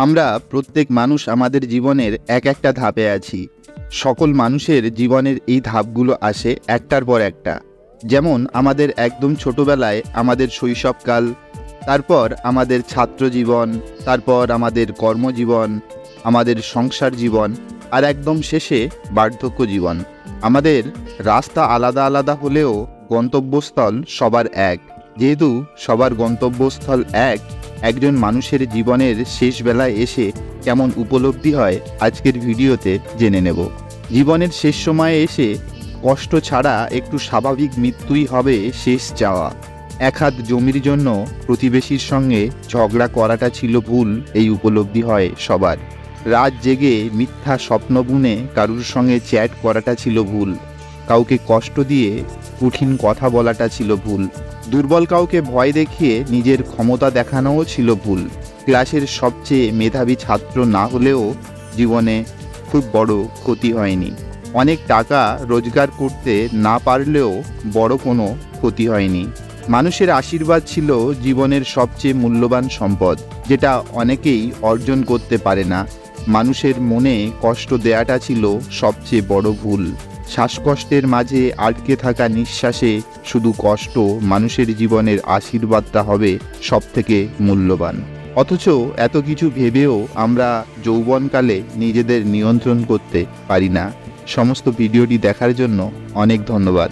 আমরা প্রত্যেক মানুষ আমাদের জীবনের এক একটা ধাপে আছি। সকল মানুষের জীবনের এই ধাপগুলো আসে একটার পর একটা। যেমন আমাদের একদম ছোটবেলায় আমাদের শৈশবকাল, তারপর আমাদের ছাত্র জীবন, তারপর আমাদের কর্মজীবন, আমাদের সংসার জীবন, আর একদম শেষে বার্ধক্য জীবন। আমাদের রাস্তা আলাদা আলাদা হলেও গন্তব্যস্থল সবার এক। যেহেতু সবার গন্তব্যস্থল এক, একজন মানুষের জীবনের শেষ বেলায় এসে কেমন উপলব্ধি হয় আজকের ভিডিওতে জেনে নেব। জীবনের শেষ সময়ে এসে কষ্ট ছাড়া একটু স্বাভাবিক মৃত্যুই হবে শেষ চাওয়া। এক হাত জমির জন্য প্রতিবেশীর সঙ্গে ঝগড়া করাটা ছিল ভুল, এই উপলব্ধি হয় সবার। রাত জেগে মিথ্যা স্বপ্ন বুনে কারুর সঙ্গে চ্যাট করাটা ছিল ভুল। কাউকে কষ্ট দিয়ে কঠিন কথা বলাটা ছিল ভুল। দুর্বল কাউকে ভয় দেখিয়ে নিজের ক্ষমতা দেখানোও ছিল ভুল। ক্লাসের সবচেয়ে মেধাবী ছাত্র না হলেও জীবনে খুব বড় ক্ষতি হয়নি। অনেক টাকা রোজগার করতে না পারলেও বড় কোনো ক্ষতি হয়নি। মানুষের আশীর্বাদ ছিল জীবনের সবচেয়ে মূল্যবান সম্পদ, যেটা অনেকেই অর্জন করতে পারে না। মানুষের মনে কষ্ট দেয়াটা ছিল সবচেয়ে বড় ভুল। শ্বাসকষ্টের মাঝে আটকে থাকা নিঃশ্বাসে শুধু কষ্ট, মানুষের জীবনের আশীর্বাদটা হবে সবথেকে মূল্যবান। অথচ এত কিছু ভেবেও আমরা যৌবনকালে নিজেদের নিয়ন্ত্রণ করতে পারি না। সমস্ত ভিডিওটি দেখার জন্য অনেক ধন্যবাদ।